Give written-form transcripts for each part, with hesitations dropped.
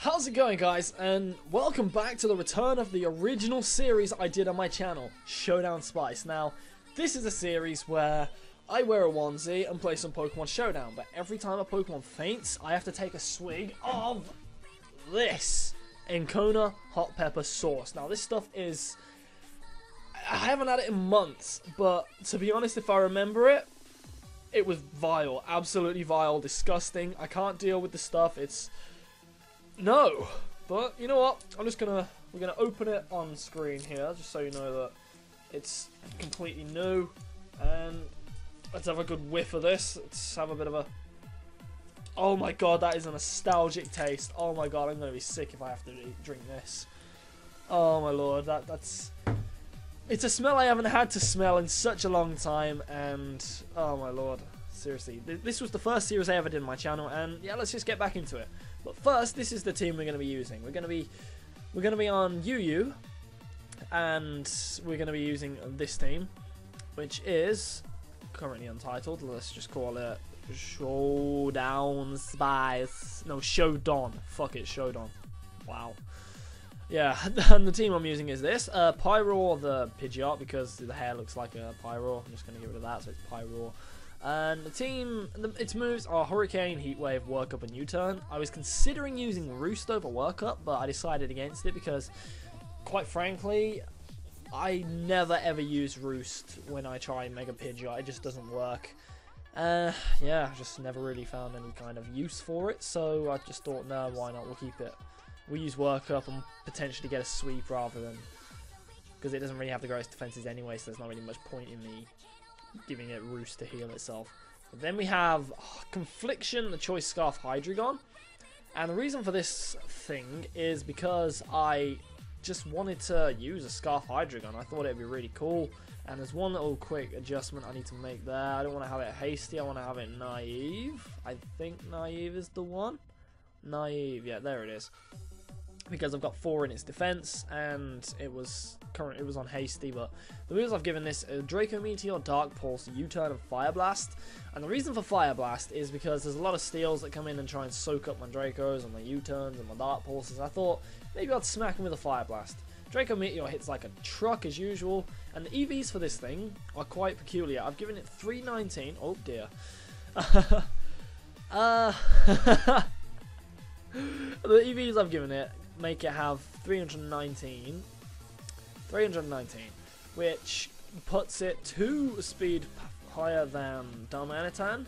How's it going, guys, and welcome back to the return of the original series I did on my channel, Showdown Spice. Now, this is a series where I wear a onesie and play some Pokemon Showdown, but every time a Pokemon faints, I have to take a swig of this Encona Hot Pepper Sauce. Now, this stuff is... I haven't had it in months, but to be honest, if I remember it, it was vile, absolutely vile, disgusting. I can't deal with the stuff, it's... No, but you know what? We're gonna open it on screen here, just so you know that it's completely new. And let's have a good whiff of this. Let's have a bit of a. Oh my god, that is a nostalgic taste. Oh my god, I'm gonna be sick if I have to drink this. Oh my lord, that's. It's a smell I haven't had to smell in such a long time, and oh my lord, seriously, this was the first series I ever did on my channel, and yeah, let's just get back into it. But first, this is the team we're going to be using. We're going to be on UU, and we're going to be using this team, which is currently untitled. Let's just call it Showdown Spice. No, Showdown. Fuck it, Showdown. Wow. Yeah, and the team I'm using is this. Pyrawr the Pidgeot, because the hair looks like a Pyrawr. I'm just going to get rid of that, so it's Pyrawr. And the team, its moves are Hurricane, Heat Wave, Work Up, and U-Turn. I was considering using Roost over Work Up, but I decided against it because, quite frankly, I never ever use Roost when I try and make a Pidgeot. It just doesn't work. Yeah, I just never really found any kind of use for it, so I just thought, no, why not? We'll keep it. We'll use Work Up and potentially get a sweep rather than... Because it doesn't really have the greatest defenses anyway, so there's not really much point in me giving it Roost to heal itself. But then we have Confliction, the Choice Scarf Hydreigon. And the reason for this thing is because I just wanted to use a Scarf Hydreigon. I thought it'd be really cool. And there's one little quick adjustment I need to make there. I don't want to have it Hasty, I want to have it Naive. I think Naive is the one. Naive, yeah, there it is. Because I've got 4 in its defense, and it was on Hasty, but the moves I've given this are Draco Meteor, Dark Pulse, U-Turn, and Fire Blast. And the reason for Fire Blast is because there's a lot of steals that come in and try and soak up my Dracos and my U-Turns and my Dark Pulses. I thought maybe I'd smack them with a Fire Blast. Draco Meteor hits like a truck as usual, and the EVs for this thing are quite peculiar. I've given it 319. Oh dear. The EVs I've given it make it have 319, which puts it 2 speed higher than Darmanitan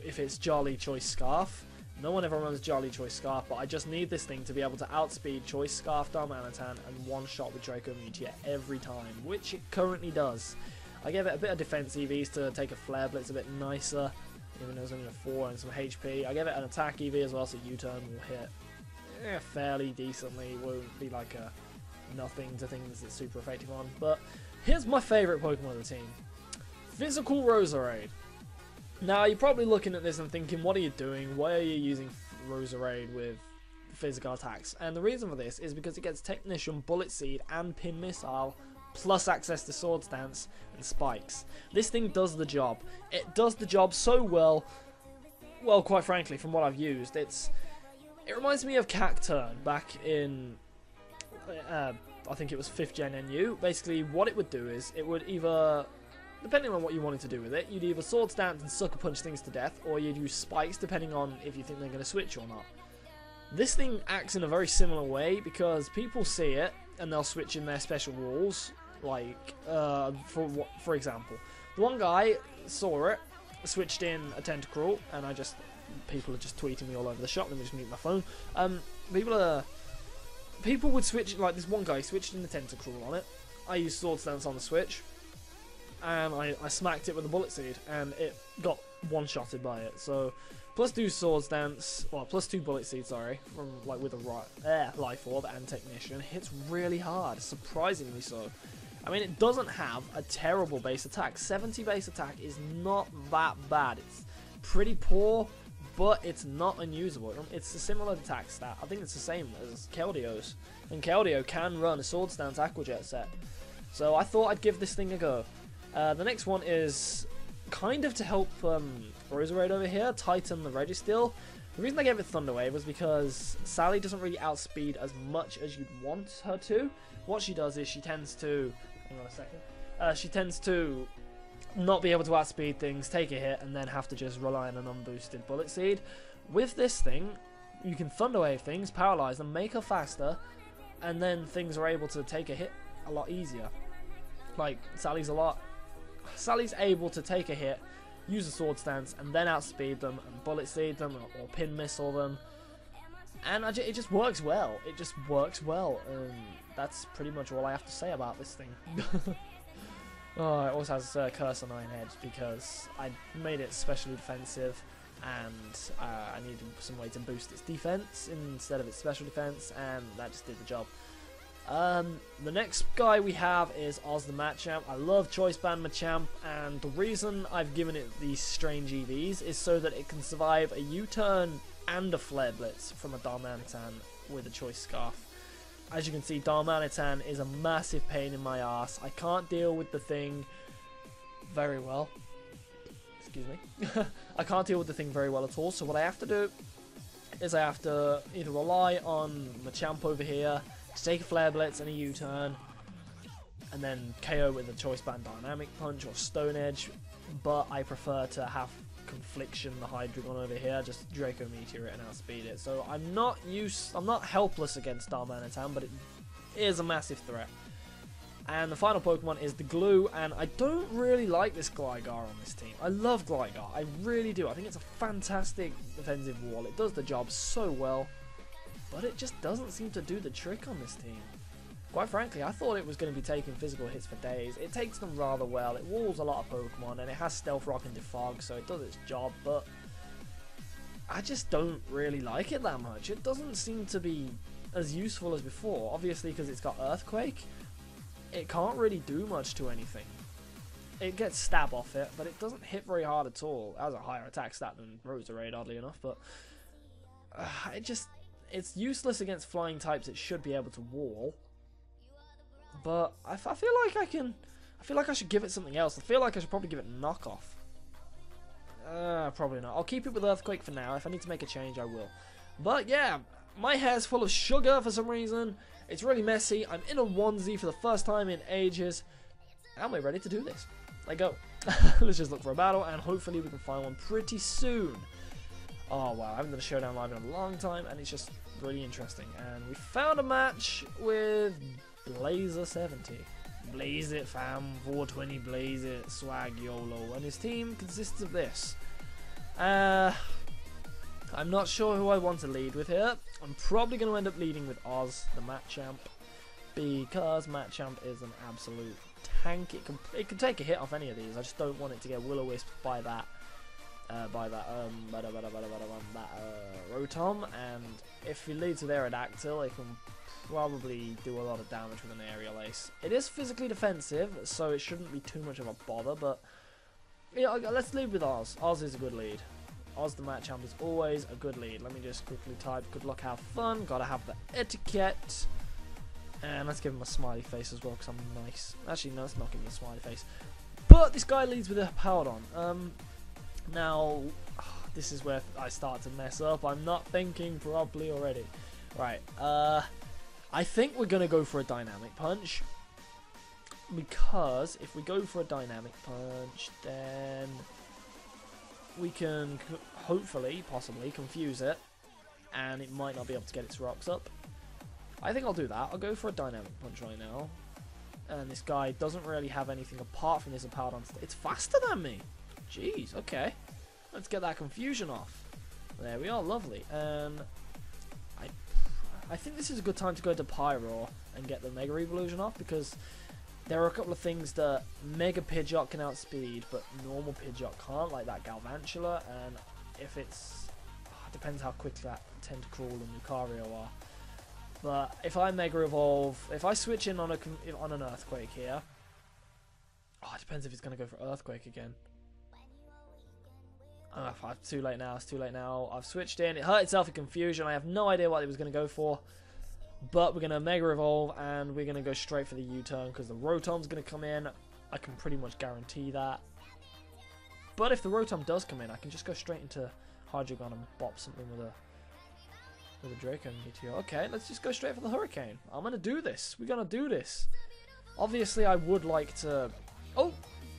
if it's Jolly Choice Scarf. No one ever runs Jolly Choice Scarf, but I just need this thing to be able to outspeed Choice Scarf Darmanitan and one shot with Draco Meteor every time, which it currently does. I gave it a bit of defense EVs to take a Flare Blitz a bit nicer, even though it's only a 4 and some HP. I gave it an attack EV as well, so U-Turn will hit fairly decently. Won't be like a nothing to things that's super effective on. But here's my favourite Pokemon of the team, Physical Roserade. Now you're probably looking at this and thinking, what are you doing? Why are you using Roserade with physical attacks? And the reason for this is because it gets Technician, Bullet Seed, and Pin Missile, plus access to Swords Dance and Spikes. This thing does the job. It does the job so well. Well, quite frankly, from what I've used, it reminds me of Cacturn back in, I think it was 5th Gen NU. Basically, what it would do is, it would either, depending on what you wanted to do with it, you'd either Swords Dance and Sucker Punch things to death, or you'd use Spikes, depending on if you think they're going to switch or not. This thing acts in a very similar way, because people see it, and they'll switch in their special rules. Like, for example, the one guy saw it, switched in a Tentacruel, and people are just tweeting me all over the shop. Let me just mute my phone. People would switch, like this one guy switched in the Tentacruel on it. I used Swords Dance on the switch, and I smacked it with a Bullet Seed, and it got one-shotted by it. So, +2 Swords Dance, well, +2 Bullet Seed, sorry, from like with a Life Orb and Technician, hits really hard, surprisingly so. I mean, it doesn't have a terrible base attack. 70 base attack is not that bad. It's pretty poor, but it's not unusable. It's a similar attack stat. I think it's the same as Keldeo's. And Keldeo can run a Swords Dance Aqua Jet set. So I thought I'd give this thing a go. The next one is kind of to help Roserade over here, Titan the Registeel. The reason I gave it Thunder Wave was because Sally doesn't really outspeed as much as you'd want her to. What she does is she tends to... Hang on a second. She tends to not be able to outspeed things, take a hit, and then have to just rely on an unboosted Bullet Seed. With this thing, you can Thunder Wave things, paralyze them, make her faster, and then things are able to take a hit a lot easier. Like, Sally's able to take a hit, use a Sword Stance, and then outspeed them, and Bullet Seed them, or Pin Missile them. And it just works well. It just works well. That's pretty much all I have to say about this thing. Oh, it also has Curse on 9 Heads because I made it specially defensive, and I needed some way to boost its defense instead of its special defense, and that just did the job. The next guy we have is Oz the Machamp. I love Choice Band Machamp, and the reason I've given it these strange EVs is so that it can survive a U-turn and a Flare Blitz from a Darmanitan with a Choice Scarf. As you can see, Darmanitan is a massive pain in my ass. I can't deal with the thing very well. Excuse me. I can't deal with the thing very well at all, so what I have to do is I have to either rely on Machamp over here to take a Flare Blitz and a U-turn, and then KO with a Choice Band Dynamic Punch or Stone Edge, but I prefer to have Confliction the Hydreigon over here, just Draco Meteor it and outspeed it. So I'm not helpless against Darmanitan, but it is a massive threat. And the final Pokemon is the Glue, and I don't really like this Gligar on this team. I love Gligar, I really do. I think it's a fantastic defensive wall. It does the job so well, but it just doesn't seem to do the trick on this team. Quite frankly, I thought it was going to be taking physical hits for days. It takes them rather well. It walls a lot of Pokemon, and it has Stealth Rock and Defog, so it does its job, but I just don't really like it that much. It doesn't seem to be as useful as before. Obviously, because it's got Earthquake, it can't really do much to anything. It gets stab off it, but it doesn't hit very hard at all. It has a higher attack stat than Roserade, oddly enough, but it's useless against flying types it should be able to wall. But I feel like I should give it something else. I feel like I should probably give it Knockoff. Probably not. I'll keep it with Earthquake for now. If I need to make a change, I will. But yeah, my hair's full of sugar for some reason. It's really messy. I'm in a onesie for the first time in ages. And we're ready to do this. Let's go. Let's just look for a battle, and hopefully we can find one pretty soon. Oh wow, I haven't done a Showdown live in a long time, and it's just really interesting. And we found a match with Blazer70. Blaze it, fam. 420, blaze it. Swag, YOLO. And his team consists of this. I'm not sure who I want to lead with here. I'm probably going to end up leading with Oz, the Machamp, because Machamp is an absolute tank. It can take a hit off any of these. I just don't want it to get Will-O-Wisp by that Rotom, and if he leads with Aerodactyl, it can probably do a lot of damage with an Aerial Ace. It is physically defensive, so it shouldn't be too much of a bother, but yeah, let's lead with Oz. Oz is a good lead. Oz the Machamp is always a good lead. Let me just quickly type, good luck, have fun, gotta have the etiquette, and let's give him a smiley face as well, because I'm nice. Actually, no, let's not give him a smiley face. But this guy leads with a Powdon. Now, this is where I start to mess up. I'm not thinking properly already. Right, I think we're going to go for a Dynamic Punch, because if we go for a Dynamic Punch, then we can hopefully, possibly, confuse it, and it might not be able to get its rocks up. I think I'll do that. I'll go for a Dynamic Punch right now, and this guy doesn't really have anything apart from this Powdon. It's faster than me. Jeez, okay. Let's get that confusion off. There we are, lovely. And I think this is a good time to go to Pyrawr and get the Mega Evolution off, because there are a couple of things that Mega Pidgeot can outspeed, but normal Pidgeot can't, like that Galvantula, and if it's... it depends how quick that Tentacruel and Lucario are. But if I Mega Evolve, if I switch in on an Earthquake here... it depends if it's going to go for Earthquake again. It's too late now, it's too late now. I've switched in, it hurt itself in confusion. I have no idea what it was going to go for. But we're going to Mega Evolve, and we're going to go straight for the U-turn, because the Rotom's going to come in. I can pretty much guarantee that. But if the Rotom does come in, I can just go straight into Hydreigon and bop something with a Draco Meteor. Okay, let's just go straight for the Hurricane. I'm gonna do this. We're gonna do this. Obviously, I would like to... Oh,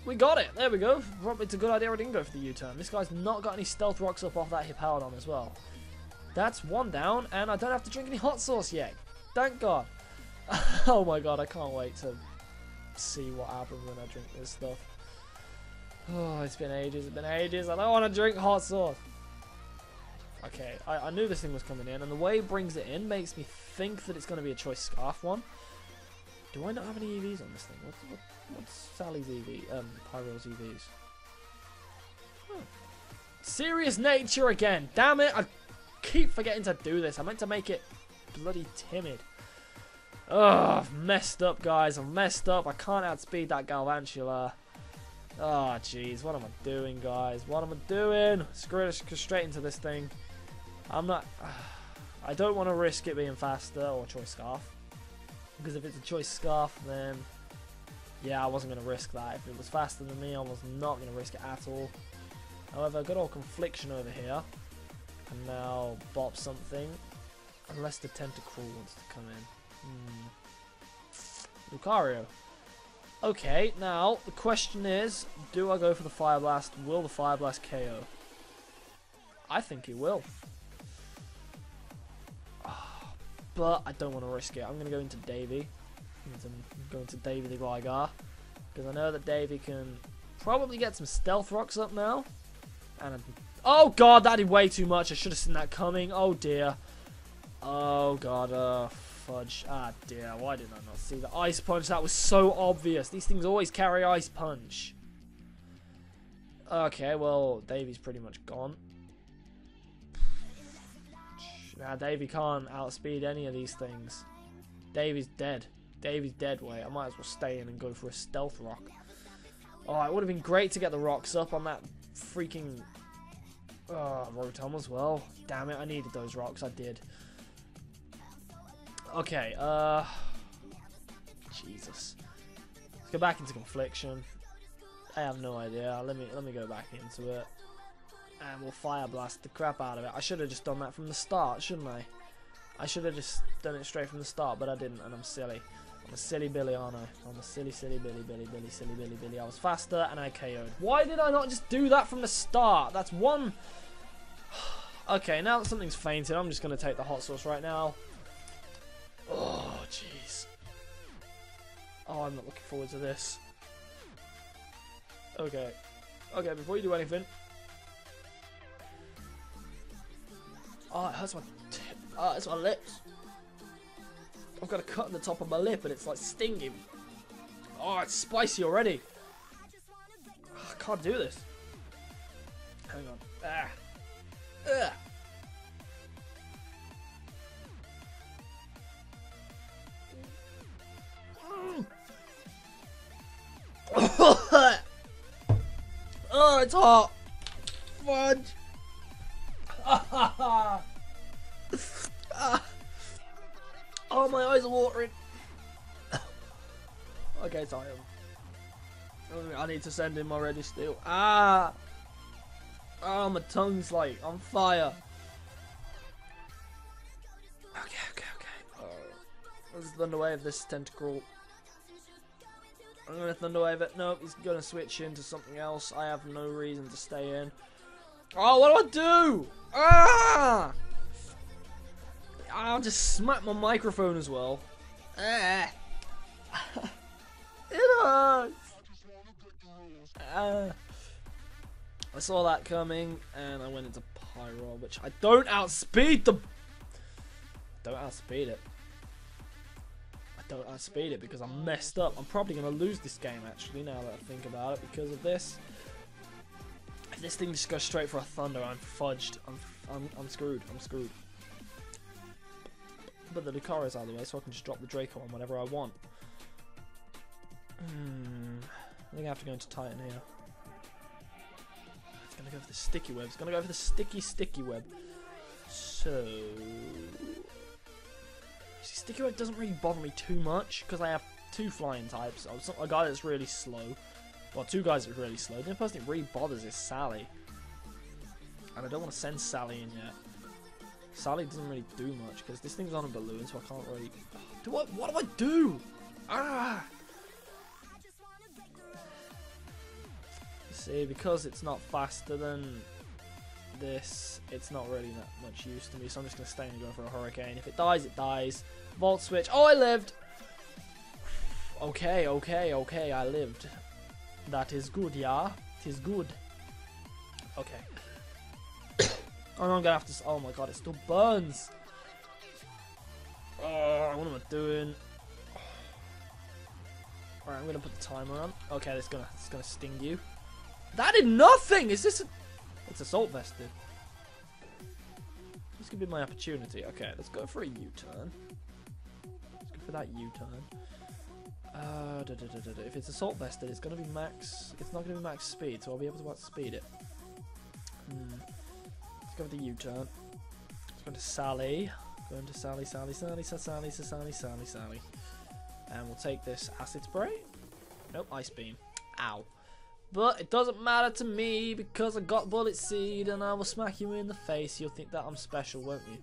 we got it. There we go. Probably it's a good idea I didn't go for the U-turn. This guy's not got any Stealth Rocks up off that Hippowdon as well. That's one down, and I don't have to drink any hot sauce yet. Thank God. Oh my God, I can't wait to see what happens when I drink this stuff. Oh, it's been ages. It's been ages. I don't want to drink hot sauce. Okay, I knew this thing was coming in, and the way it brings it in makes me think that it's going to be a Choice Scarf one. Do I not have any EVs on this thing? What's Sally's EV? Pyrawr's EVs. Huh. Serious Nature again. Damn it! I keep forgetting to do this. I meant to make it bloody timid. Ugh, I've messed up, guys. I've messed up. I can't outspeed that Galvantula. Oh, jeez. What am I doing, guys? What am I doing? Screw it. Let's go straight into this thing. I'm not... I don't want to risk it being faster or Choice Scarf. Because if it's a Choice Scarf, then... yeah, I wasn't going to risk that. If it was faster than me, I was not going to risk it at all. However, good old Confliction over here. And now bop something. Unless the Tentacruel wants to come in. Lucario. Okay, now the question is, do I go for the Fire Blast? Will the Fire Blast KO? I think it will. But I don't want to risk it. I'm going to go into Davy. I'm going to Davy the Gligar. Because I know that Davy can probably get some Stealth Rocks up now. And oh God, that did way too much. I should have seen that coming. Oh dear. Oh God, fudge. Ah dear, why did I not see the Ice Punch? That was so obvious. These things always carry Ice Punch. Okay, well, Davy's pretty much gone. Nah, Davy can't outspeed any of these things. Davy's dead. Davy's dead. Wait, I might as well stay in and go for a Stealth Rock. Oh, it would have been great to get the rocks up on that freaking Rotom as well. Damn it, I needed those rocks. I did. Okay, Jesus. Let's go back into Confliction. I have no idea. Let me go back into it. And we'll Fire Blast the crap out of it. I should have just done that from the start, shouldn't I? I should have just done it straight from the start, but I didn't, and I'm silly. I'm a silly Billy, aren't I? I'm a silly Billy. I was faster, and I KO'd. Why did I not just do that from the start? That's one... Okay, now that something's fainted, I'm just going to take the hot sauce right now. Oh, jeez. Oh, I'm not looking forward to this. Okay. Okay, before you do anything... Oh, it hurts my tip. Oh, it's my lips. I've got a cut on the top of my lip and it's like stinging. Oh, it's spicy already. Oh, I can't do this. Hang on. Ah. Ugh. Oh, it's hot. Fudge. Oh, my eyes are watering. Okay, time. I need to send in my Registeel. Ah! Oh, my tongue's like on fire. Okay. Oh, let's Thunder Wave this Tentacruel. I'm gonna Thunder Wave it. Nope, he's gonna switch into something else. I have no reason to stay in. Oh, what do I do? Ah! I'll just smack my microphone as well. Ah. It hurts. I saw that coming, and I went into Pyrawr, which I don't outspeed the... Don't outspeed it. I don't outspeed it because I'm messed up. I'm probably going to lose this game, actually, now that I think about it, because of this. If this thing just goes straight for a Thunder, I'm fudged. I'm screwed. I'm screwed. But the Lucario's out of the way, so I can just drop the Draco on whenever I want. I think I have to go into Titan here. It's going to go for the Sticky Web. It's going to go for the Sticky Web. So... See, Sticky Web doesn't really bother me too much, because I have two flying types. A guy that's really slow. Well, two guys that are really slow. The only person it really bothers is Sally. And I don't want to send Sally in yet. Sally doesn't really do much because this thing's on a balloon, so I can't really. What do I do? Ah! See, because it's not faster than this, it's not really that much use to me. So I'm just gonna stay and go for a hurricane. If it dies, it dies. Volt switch. Oh, I lived. Okay, I lived. That is good, yeah. It is good. Okay. Oh, no, I'm gonna have to. Oh my god, it still burns. Oh, what am I doing? Alright, I'm gonna put the timer on. Okay, it's gonna sting you. That did nothing! Is this a... It's assault vested. This could be my opportunity. Okay, let's go for a U-turn. Let's go for that U-turn. If it's assault vested, it's gonna be max... It's not gonna be max speed, so I'll be able to outspeed it. Let's go with the U-turn. Let's go to Sally. Going to Sally. And we'll take this acid spray. Nope, ice beam. Ow. But it doesn't matter to me because I got bullet seed and I will smack you in the face. You'll think that I'm special, won't you?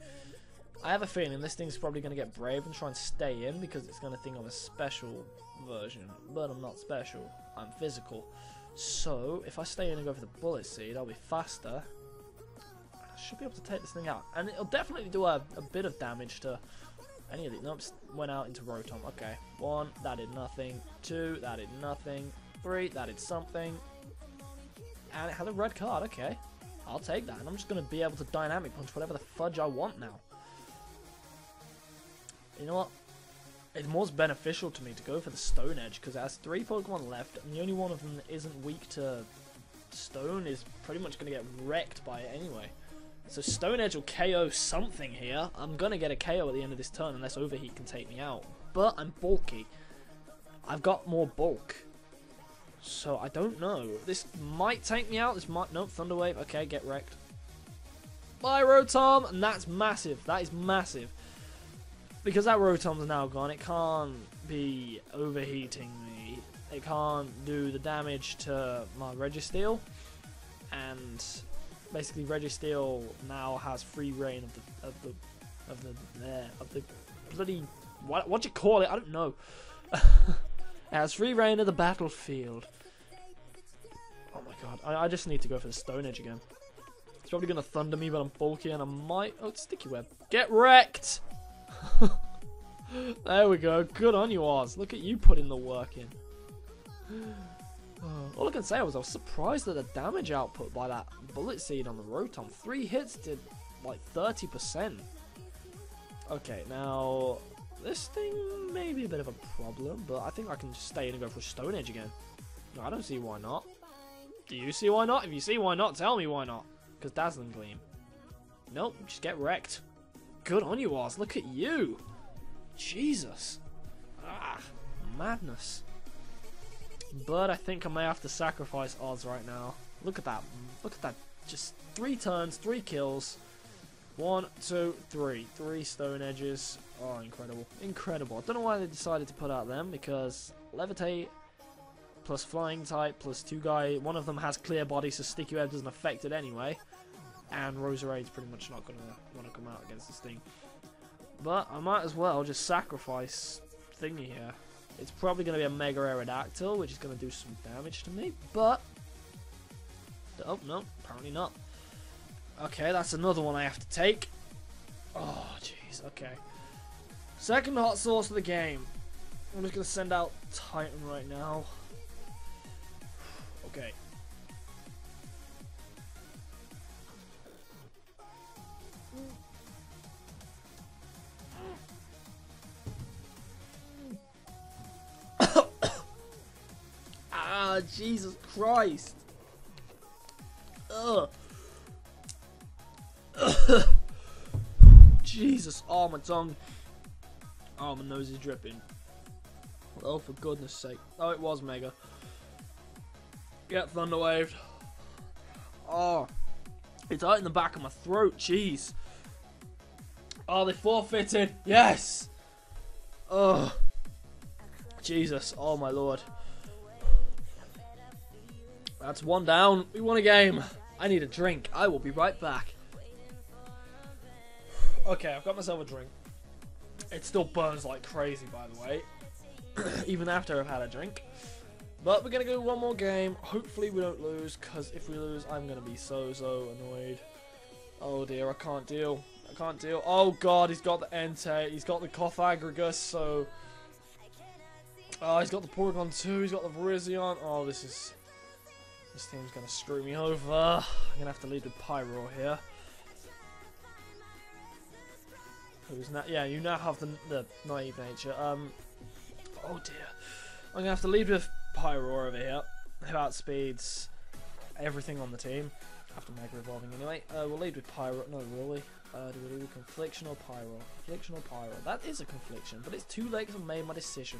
I have a feeling this thing's probably going to get brave and try and stay in because it's going to think I'm a special version. But I'm not special. I'm physical. So, if I stay in and go for the bullet seed, I'll be faster. I should be able to take this thing out. And it'll definitely do a bit of damage to any of these. Nope, went out into Rotom. Okay, 1, that did nothing. 2, that did nothing. 3, that did something. And it had a red card. Okay, I'll take that. And I'm just going to be able to dynamic punch whatever the fudge I want now. You know what? It's most beneficial to me to go for the Stone Edge because it has 3 Pokemon left, and the only one of them that isn't weak to Stone is pretty much going to get wrecked by it anyway. So Stone Edge will KO something here. I'm going to get a KO at the end of this turn unless Overheat can take me out. But I'm bulky. I've got more bulk. So I don't know. This might take me out. This might... Nope, Thunder Wave. Okay, get wrecked. Bye, Rotom. And that's massive. That is massive. Because that Rotom's now gone, it can't be overheating me. It can't do the damage to my Registeel. And basically Registeel now has free reign of the bloody... What do you call it? I don't know. It has free reign of the battlefield. Oh my god. I just need to go for the Stone Edge again. It's probably going to Thunder me, but I'm bulky and I might... Oh, it's Sticky Web. Get wrecked! There we go. Good on you, Oz. Look at you putting the work in. All I can say was I was surprised at the damage output by that Bullet Seed on the Rotom. 3 hits did like 30%. Okay, now... This thing may be a bit of a problem, but I think I can just stay in and go for Stone Edge again. No, I don't see why not. Do you see why not? If you see why not, tell me why not. Because Dazzling Gleam. Nope, just get wrecked. Good on you, Oz. Look at you. Jesus. Ah, madness. But I think I may have to sacrifice Oz right now. Look at that. Look at that. Just 3 turns, 3 kills. 1, 2, 3. 3 Stone Edges. Oh, incredible. Incredible. I don't know why they decided to put out them, because Levitate plus Flying type plus 2 guy. One of them has Clear Body, so Sticky Web doesn't affect it anyway. And Roserade's pretty much not going to want to come out against this thing. But I might as well just sacrifice thingy here. It's probably going to be a Mega Aerodactyl, which is going to do some damage to me, but... Oh, no, apparently not. Okay, that's another one I have to take. Oh, jeez, okay. Second hot sauce of the game. I'm just going to send out Titan right now. Okay. Ah, Jesus Christ. Ugh. Jesus. Oh, my tongue. Oh, my nose is dripping. Oh, for goodness sake. Oh, it was Mega. Get Thunder Waved. Oh. It's out in the back of my throat. Jeez. Oh, they forfeited. Yes. Oh. Jesus. Oh, my lord. That's 1 down. We won a game. I need a drink. I will be right back. Okay, I've got myself a drink. It still burns like crazy, by the way. Even after I've had a drink. But we're going to go one more game. Hopefully we don't lose, because if we lose, I'm going to be so annoyed. Oh dear, I can't deal. I can't deal. Oh god, he's got the Entei. He's got the Confliction, so... Oh, he's got the Porygon too. He's got the Virizion. Oh, this team's going to screw me over. I'm going to have to lead with Pyrawr here. Who's now? Yeah, you now have the Naive Nature. Oh dear. I'm going to have to lead with Pyrawr over here, who outspeeds everything on the team. After Mega Evolving anyway. We'll lead with Pyrawr. No, really. Do we do Confliction or Pyrawr? Confliction or Pyrawr? That is a Confliction, but it's too late because I made my decision.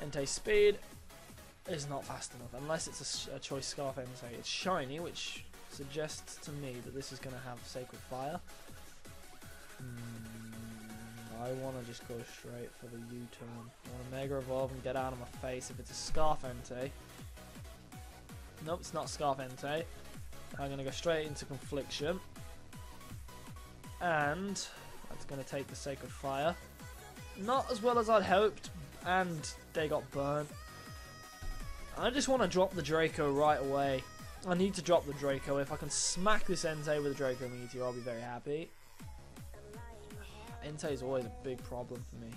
Entei speed is not fast enough, unless it's a Choice Scarf Entei. It's shiny, which suggests to me that this is going to have Sacred Fire. I want to just go straight for the U-turn. I want to Mega Evolve and get out of my face if it's a Scarf Entei. Nope, it's not Scarf Entei. I'm going to go straight into Confliction. And that's going to take the Sacred Fire. Not as well as I'd hoped, and they got burnt. I just want to drop the Draco right away. I need to drop the Draco. If I can smack this Entei with a Draco Meteor, I'll be very happy. Entei is always a big problem for me.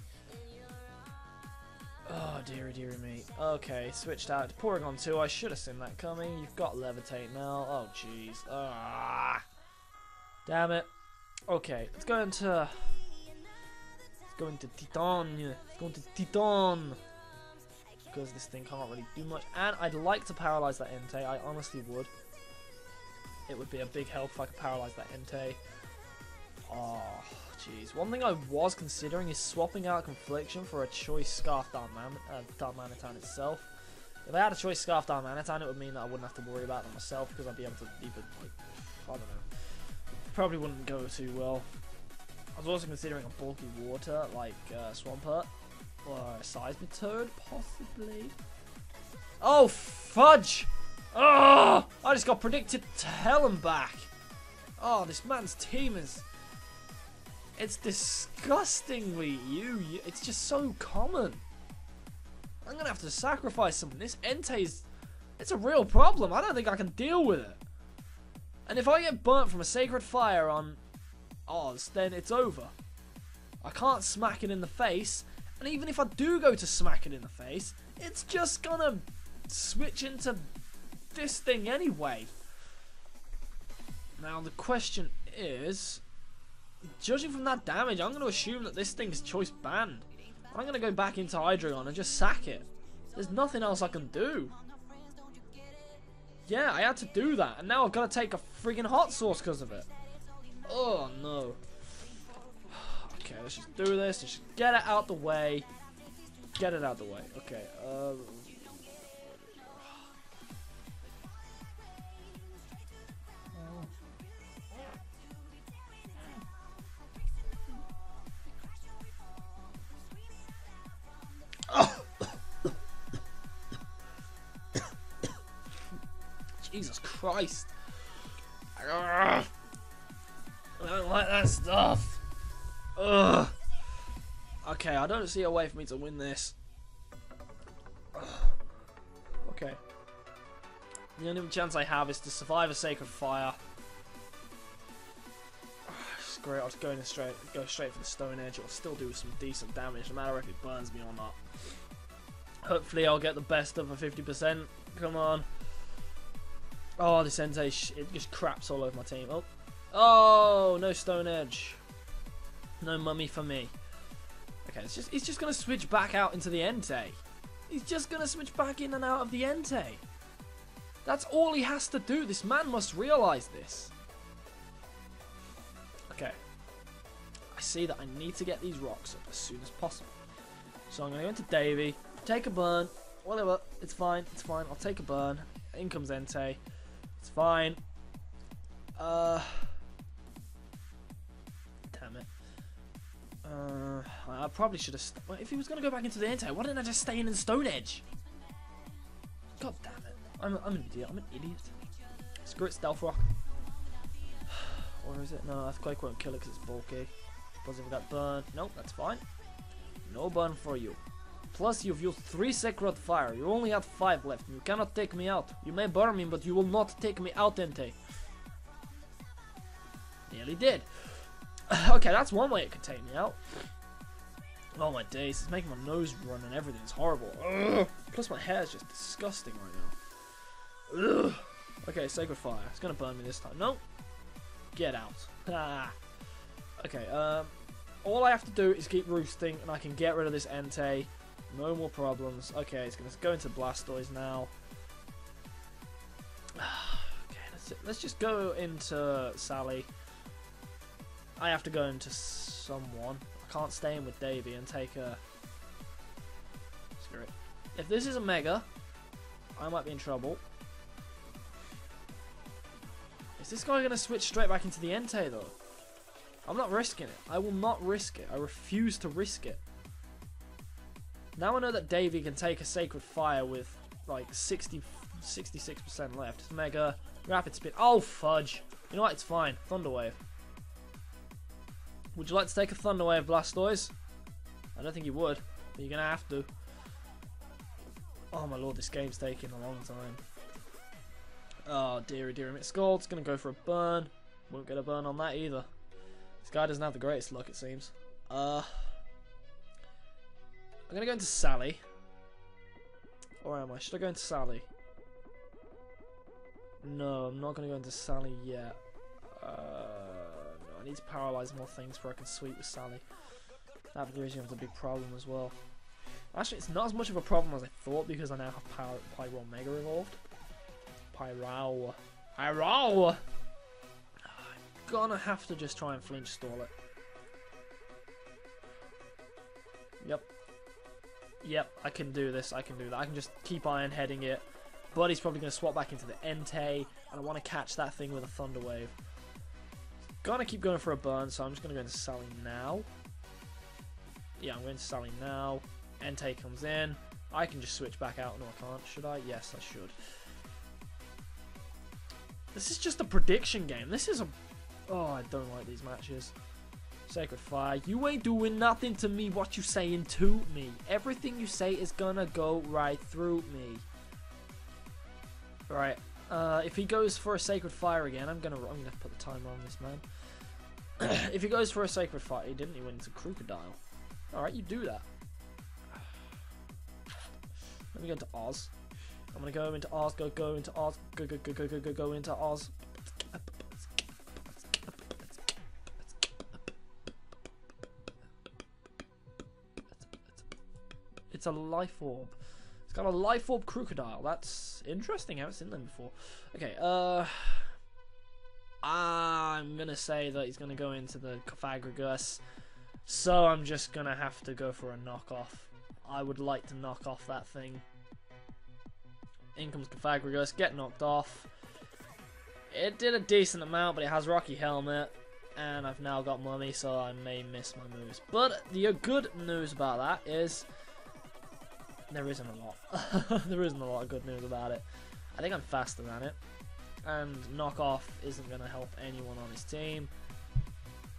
Oh, dearie me. Okay, switched out to Porygon 2. I should have seen that coming. You've got Levitate now. Oh, jeez. Ah, damn it. Okay, let's go into Titan. Let's go into Titan. Because this thing can't really do much. And I'd like to paralyze that Entei. I honestly would. It would be a big help if I could paralyze that Entei. Oh, jeez. One thing I was considering is swapping out Confliction for a Choice Scarf Darmanitan itself. If I had a Choice Scarf Darmanitan, it would mean that I wouldn't have to worry about them myself, because I'd be able to either, like, I don't know. Probably wouldn't go too well. I was also considering a bulky water, like Swampert, or a Seismitoad, possibly. Oh, fudge! Oh, I just got predicted to hell and back. Oh, this man's team is... It's disgustingly it's just so common. I'm going to have to sacrifice something. This Entei's... It's a real problem. I don't think I can deal with it. And if I get burnt from a Sacred Fire on Oz, then it's over. I can't smack it in the face. And even if I do go to smack it in the face, it's just going to switch into this thing anyway. Now, the question is... Judging from that damage, I'm going to assume that this thing's Choice Banned. I'm going to go back into Hydreigon and just sack it. There's nothing else I can do. Yeah, I had to do that, and now I've got to take a friggin' hot sauce because of it. Oh, no. Okay, let's just do this. Let's just get it out the way. Get it out the way. Okay, Jesus Christ. I don't like that stuff. Ugh. Okay, I don't see a way for me to win this. Okay. The only chance I have is to survive a Sacred Fire. It's great, I'll just go straight for the Stone Edge. It'll still do some decent damage, no matter if it burns me or not. Hopefully I'll get the best of a 50%. Come on. Oh, this Entei, it just craps all over my team. Oh, no Stone Edge. No mummy for me. Okay, he's just going to switch back out into the Entei. He's just going to switch back in and out of the Entei. That's all he has to do. This man must realise this. Okay. I see that I need to get these rocks up as soon as possible. So I'm going to go into Davy, take a burn, whatever. It's fine, it's fine. I'll take a burn. In comes Entei. It's fine. Damn it. I probably should have... If he was going to go back into the Entei, why didn't I just stay in the Stone Edge? God damn it. I'm an idiot. I'm an idiot. Screw it, Stealth Rock. Or is it? No, Earthquake won't kill it because it's bulky. Plus if we got burn. Nope, that's fine. No burn for you. Plus you've used 3 Sacred Fire. You only have 5 left. You cannot take me out. You may burn me, but you will not take me out, Entei. Nearly did. Okay, that's one way it could take me out. Oh my days, it's making my nose run and everything. It's horrible. Ugh. Plus my hair is just disgusting right now. Ugh. Okay, Sacred Fire. It's gonna burn me this time. No. Get out. Ah. Okay, all I have to do is keep roosting and I can get rid of this Entei. No more problems. Okay, it's gonna go into Blastoise now. Okay, let's just go into Sally. I have to go into someone. I can't stay in with Davy and take a... Screw it. If this is a Mega, I might be in trouble. Is this guy going to switch straight back into the Entei though? I'm not risking it. I will not risk it. I refuse to risk it. Now I know that Davy can take a Sacred Fire with like 66% left. It's Mega, Rapid Spin. Oh fudge. You know what? It's fine. Thunder Wave. Would you like to take a Thunder Wave, Blastoise? I don't think you would, but you're going to have to. Oh my lord, this game's taking a long time. Oh dearie dearie. Scald's going to go for a burn. Won't get a burn on that either. This guy doesn't have the greatest luck, it seems. I'm going to go into Sally. Or am I? Should I go into Sally? No, I'm not going to go into Sally yet. I need to paralyze more things before I can sweep with Sally. That gives you a big problem as well. Actually, it's not as much of a problem as I thought because I now have Pyrawr Mega evolved. Pyrawr. Pyrawr! I'm gonna have to just try and flinch stall it. Yep. Yep, I can do this. I can do that. I can just keep Iron Heading it. But he's probably going to swap back into the Entei. And I want to catch that thing with a Thunder Wave. Gonna keep going for a burn, so I'm just gonna go into Sally now. Yeah, I'm going to Sally now. Entei comes in. I can just switch back out. No, I can't. Should I? Yes, I should. This is just a prediction game. This is a... Oh, I don't like these matches. Sacred Fire. You ain't doing nothing to me. What you saying to me? Everything you say is gonna go right through me. Right. If he goes for a Sacred Fire again, I'm gonna put the timer on this man. If he goes for a Sacred Fire, he didn't. He went into Crocodile. All right, you do that. Let me go into Oz. I'm gonna go into Oz. Go into Oz. Go into Oz. It's a Life Orb. It's got a Life Orb Crocodile. That's interesting. I haven't seen them before. Okay, I'm gonna say that he's gonna go into the Confliction. So I'm just gonna have to go for a knockoff. I would like to knock off that thing. In comes Confliction. Get knocked off. It did a decent amount, but it has Rocky Helmet. And I've now got Mummy, so I may miss my moves. But the good news about that is... there isn't a lot. There isn't a lot of good news about it. I think I'm faster than it. And knockoff isn't going to help anyone on his team.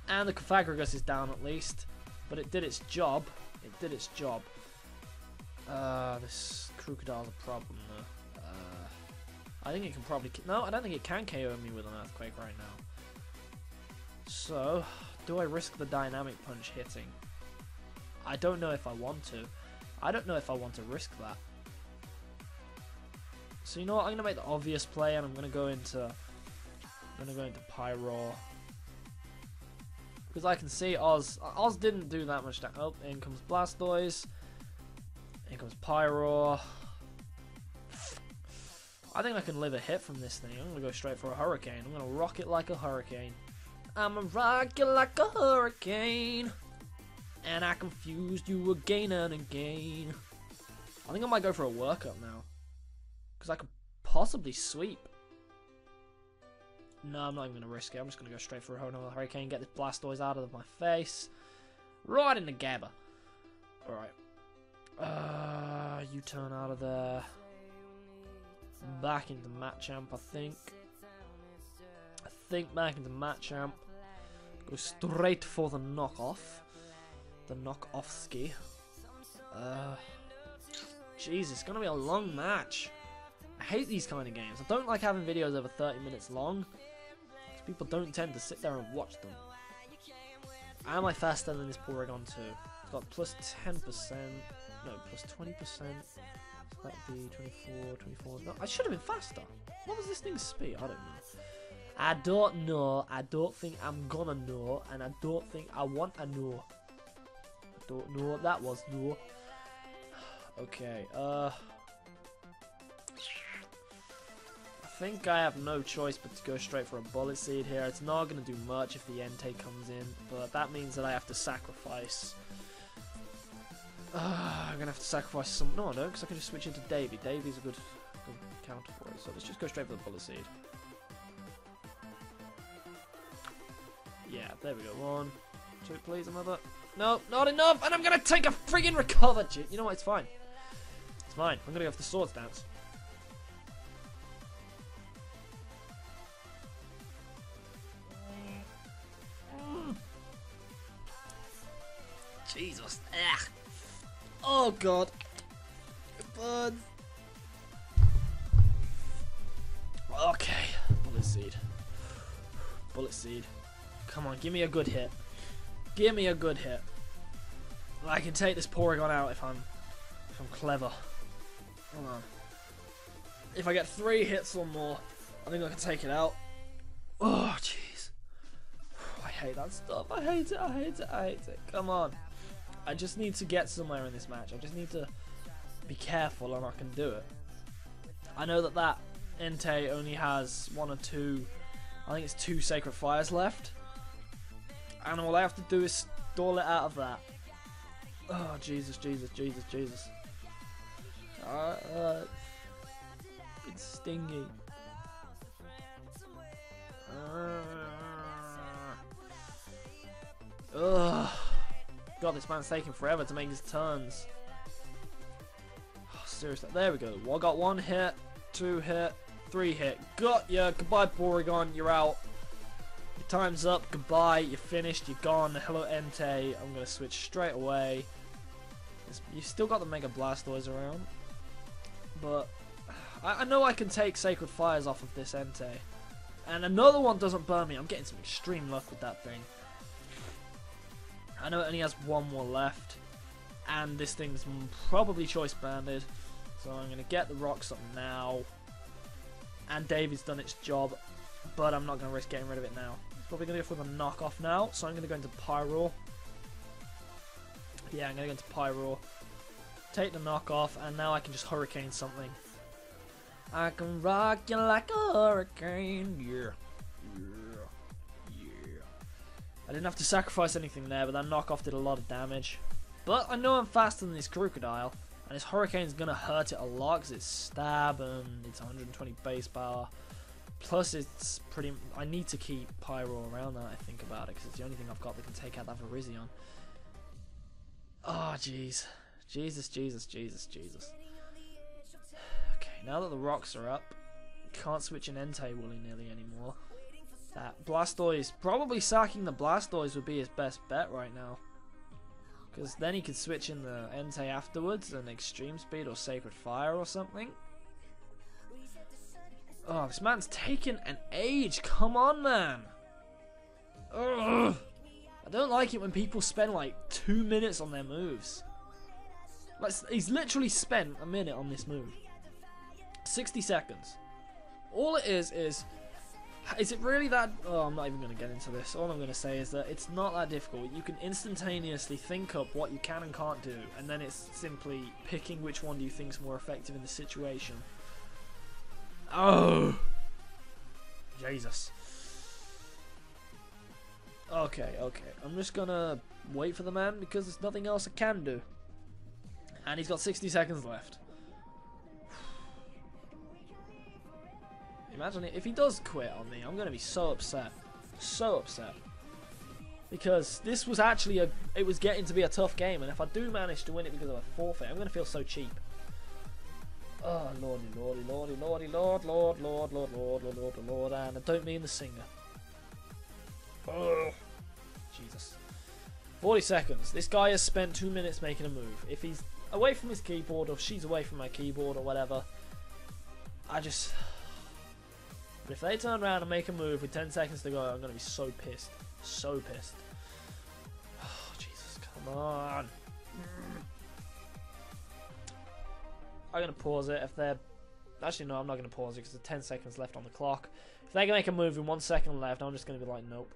And the Confliction is down at least. But it did its job. It did its job. This Crocodile's a problem though. I think it can probably... No, I don't think it can KO me with an Earthquake right now. So, do I risk the Dynamic Punch hitting? I don't know if I want to. I don't know if I want to risk that. So you know what? I'm gonna make the obvious play, and I'm gonna go into Pyrawr because I can see Oz. Oz didn't do that much damage. Oh, in comes Blastoise. In comes Pyrawr. I think I can live a hit from this thing. I'm gonna go straight for a Hurricane. I'm gonna rock it like a hurricane. I'ma rock it like a hurricane. And I confused you again and again. I think I might go for a workup now. Because I could possibly sweep. No, I'm not even going to risk it. I'm just going to go straight for another Hurricane. Get this Blastoise out of my face. Right in the Gabba. Alright. U-turn out of there. Back into Machamp, I think. think back into Machamp. Go straight for the knockoff. The knock-off-ski. Jeez, it's gonna be a long match. I hate these kind of games. I don't like having videos over 30 minutes long. Because people don't tend to sit there and watch them. Am I faster than this Pyrawr too? It's got plus 10%. No, plus 20%. That'd be 24. No, I should have been faster. What was this thing's speed? I don't know. I don't know. I don't think I'm gonna know. And I don't think I want to know. I don't know what that was, no. Okay, I think I have no choice but to go straight for a Bullet Seed here. It's not going to do much if the Entei comes in, but that means that I have to sacrifice. I'm going to have to sacrifice some. No, I don't, because I can just switch into Davy. Davy's a good counter for it, so let's just go straight for the Bullet Seed. Yeah, there we go. 1, 2, please, another. No, not enough, and I'm going to take a friggin' recover. You know what, it's fine. It's fine. I'm going to go for the Swords Dance. Jesus. Ugh. Oh, God. It burns. Okay. Bullet Seed. Bullet Seed. Come on, give me a good hit. Give me a good hit. I can take this Pyrawr out if I'm clever. Hold on. If I get 3 hits or more, I think I can take it out. Oh, jeez. I hate that stuff. I hate it. I hate it. I hate it. Come on. I just need to get somewhere in this match. I just need to be careful and I can do it. I know that Entei only has 1 or 2, I think it's 2 Sacred Fires left. And all I have to do is stall it out of that. Oh, Jesus, Jesus, Jesus, Jesus. It's stingy. Ugh. God, this man's taking forever to make his turns. Oh, seriously. There we go. Well, I got 1 hit, 2 hit, 3 hit. Got ya. Goodbye, Pyrawr. You're out. Your time's up. Goodbye. You're finished. You're gone. Hello, Entei. I'm going to switch straight away. You've still got the Mega Blastoise around. But I know I can take Sacred Fires off of this Entei. And another one doesn't burn me. I'm getting some extreme luck with that thing. I know it only has 1 more left. And this thing's probably Choice Banded. So I'm going to get the Rocks up now. And Davy's done its job. But I'm not going to risk getting rid of it now. It's probably going to go for the knockoff now. So I'm going to go into Pyrawr. Yeah, I'm going to go into Pyrawr. Take the knockoff. And now I can just Hurricane something. I can rock you like a hurricane. Yeah. I didn't have to sacrifice anything there, but that knockoff did a lot of damage. But I know I'm faster than this Crocodile, and this Hurricane's gonna hurt it a lot because it's stab and it's 120 base power. Plus, it's pretty. I need to keep Pyrawr around now. I think about it because it's the only thing I've got that can take out that Virizion. Oh, jeez, Jesus, Jesus, Jesus, Jesus. Okay, now that the rocks are up, can't switch an Entei willy-nilly anymore. That Blastoise, probably sacking the Blastoise would be his best bet right now. Because then he could switch in the Entei afterwards and Extreme Speed or Sacred Fire or something. Oh, this man's taking an age. Come on, man. Ugh. I don't like it when people spend like 2 minutes on their moves. Like, he's literally spent a minute on this move. 60 seconds. All it is it really that... Oh, I'm not even going to get into this. All I'm going to say is that it's not that difficult. You can instantaneously think up what you can and can't do, and then it's simply picking which one do you think is more effective in the situation. Oh! Jesus. Okay. I'm just going to wait for the man because there's nothing else I can do. And he's got 60 seconds left. Imagine it, if he does quit on me, I'm going to be so upset. So upset. Because this was actually it was getting to be a tough game, and if I do manage to win it because of a forfeit, I'm going to feel so cheap. Oh, lordy, lordy, lordy, lordy, lord, lord, lord, lord, lord, lord, lord, lord, and I don't mean the singer. Ugh. Jesus. 40 seconds. This guy has spent 2 minutes making a move. If he's away from his keyboard or she's away from my keyboard or whatever, but if they turn around and make a move with 10 seconds to go, I'm going to be so pissed. So pissed. Oh, Jesus, come on. I'm going to pause it if they're... Actually, no, I'm not going to pause it because there's 10 seconds left on the clock. If they can make a move in 1 second left, I'm just going to be like, nope.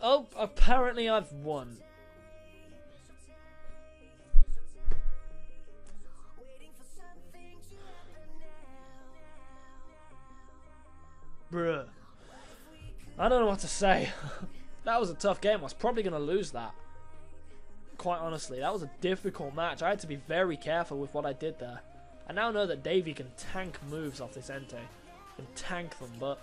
Oh, apparently I've won. Bruh. I don't know what to say. That was a tough game. I was probably going to lose that. Quite honestly, that was a difficult match. I had to be very careful with what I did there. I now know that Davey can tank moves off this Entei. Can tank them, but...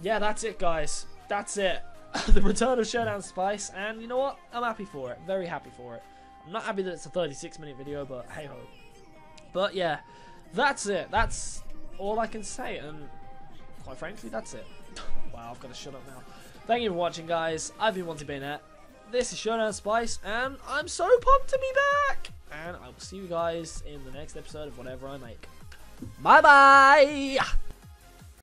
yeah, that's it, guys. That's it. The return of Showdown Spice, and you know what? I'm happy for it. Very happy for it. I'm not happy that it's a 36-minute video, but hey-ho. But yeah, that's it. That's all I can say, and quite frankly, that's it. Wow, I've got to shut up now. Thank you for watching, guys. I've been Monty Bayonet. This is Showdown Spice, and I'm so pumped to be back! And I will see you guys in the next episode of whatever I make. Bye-bye!